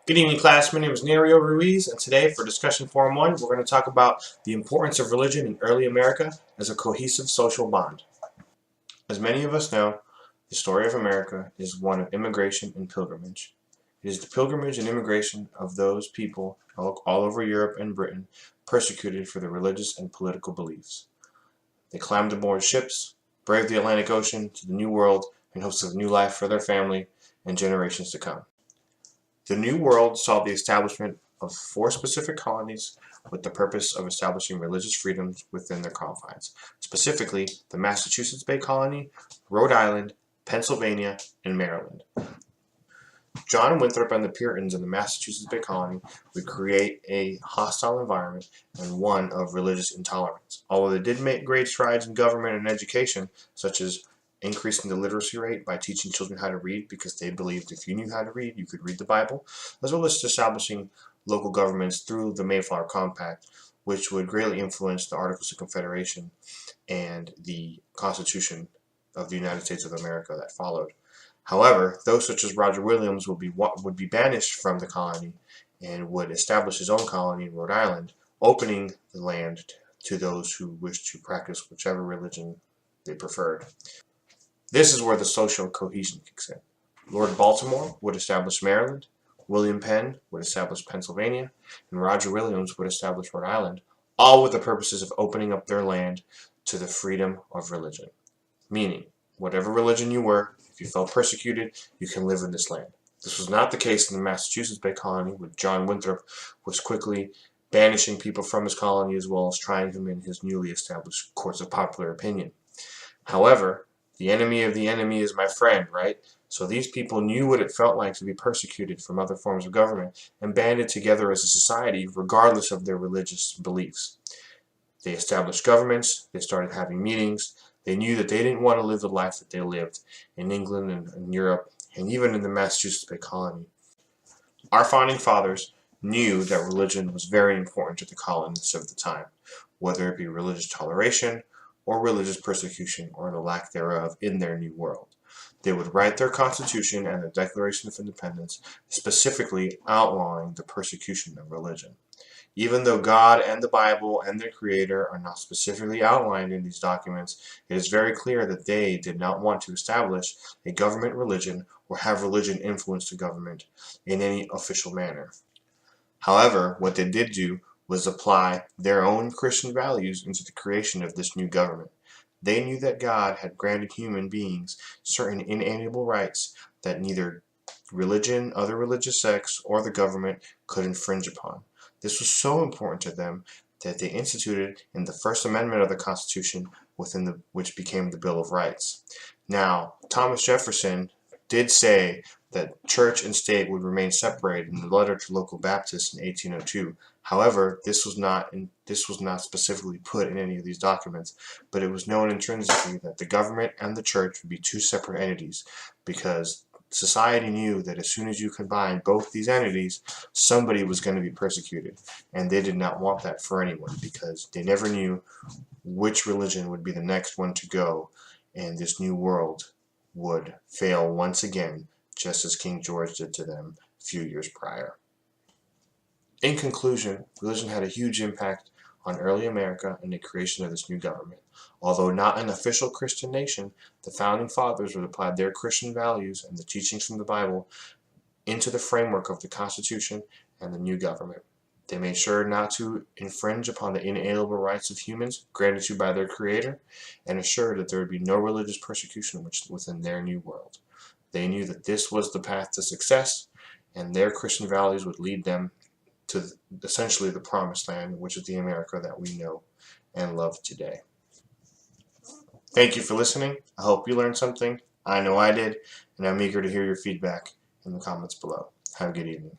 Good evening, class. My name is Nerio Ruiz, and today for Discussion Forum 1, we're going to talk about the importance of religion in early America as a cohesive social bond. As many of us know, the story of America is one of immigration and pilgrimage. It is the pilgrimage and immigration of those people all over Europe and Britain persecuted for their religious and political beliefs. They climbed aboard ships, braved the Atlantic Ocean to the New World in hopes of a new life for their family and generations to come. The New World saw the establishment of 4 specific colonies with the purpose of establishing religious freedoms within their confines, specifically the Massachusetts Bay Colony, Rhode Island, Pennsylvania, and Maryland. John Winthrop and the Puritans in the Massachusetts Bay Colony would create a hostile environment and one of religious intolerance. Although they did make great strides in government and education, such as increasing the literacy rate by teaching children how to read because they believed if you knew how to read, you could read the Bible, as well as establishing local governments through the Mayflower Compact, which would greatly influence the Articles of Confederation and the Constitution of the United States of America that followed. However, those such as Roger Williams would be banished from the colony and would establish his own colony in Rhode Island, opening the land to those who wished to practice whichever religion they preferred. This is where the social cohesion kicks in. Lord Baltimore would establish Maryland, William Penn would establish Pennsylvania, and Roger Williams would establish Rhode Island, all with the purposes of opening up their land to the freedom of religion. Meaning, whatever religion you were, if you felt persecuted, you can live in this land. This was not the case in the Massachusetts Bay Colony, where John Winthrop was quickly banishing people from his colony as well as trying him in his newly established courts of popular opinion. However, the enemy of the enemy is my friend, right? So these people knew what it felt like to be persecuted from other forms of government and banded together as a society regardless of their religious beliefs. They established governments, they started having meetings, they knew that they didn't want to live the life that they lived in England and in Europe and even in the Massachusetts Bay Colony. Our founding fathers knew that religion was very important to the colonists of the time, whether it be religious toleration or religious persecution or the lack thereof in their new world. They would write their Constitution and the Declaration of Independence specifically outlawing the persecution of religion. Even though God and the Bible and their Creator are not specifically outlined in these documents, it is very clear that they did not want to establish a government religion or have religion influence the government in any official manner. However, what they did do was apply their own Christian values into the creation of this new government. They knew that God had granted human beings certain inalienable rights that neither religion, other religious sects, or the government could infringe upon. This was so important to them that they instituted in the First Amendment of the Constitution which became the Bill of Rights. Now, Thomas Jefferson did say that church and state would remain separated in the letter to local Baptists in 1802. However, this was not specifically put in any of these documents, but it was known intrinsically that the government and the church would be 2 separate entities because society knew that as soon as you combine both these entities, somebody was going to be persecuted, and they did not want that for anyone because they never knew which religion would be the next one to go, and this new world would fail once again, just as King George did to them a few years prior. In conclusion, religion had a huge impact on early America and the creation of this new government. Although not an official Christian nation, the founding fathers would apply their Christian values and the teachings from the Bible into the framework of the Constitution and the new government. They made sure not to infringe upon the inalienable rights of humans granted to by their Creator, and assured that there would be no religious persecution within their new world. They knew that this was the path to success, and their Christian values would lead them to essentially the promised land, which is the America that we know and love today. Thank you for listening. I hope you learned something. I know I did, and I'm eager to hear your feedback in the comments below. Have a good evening.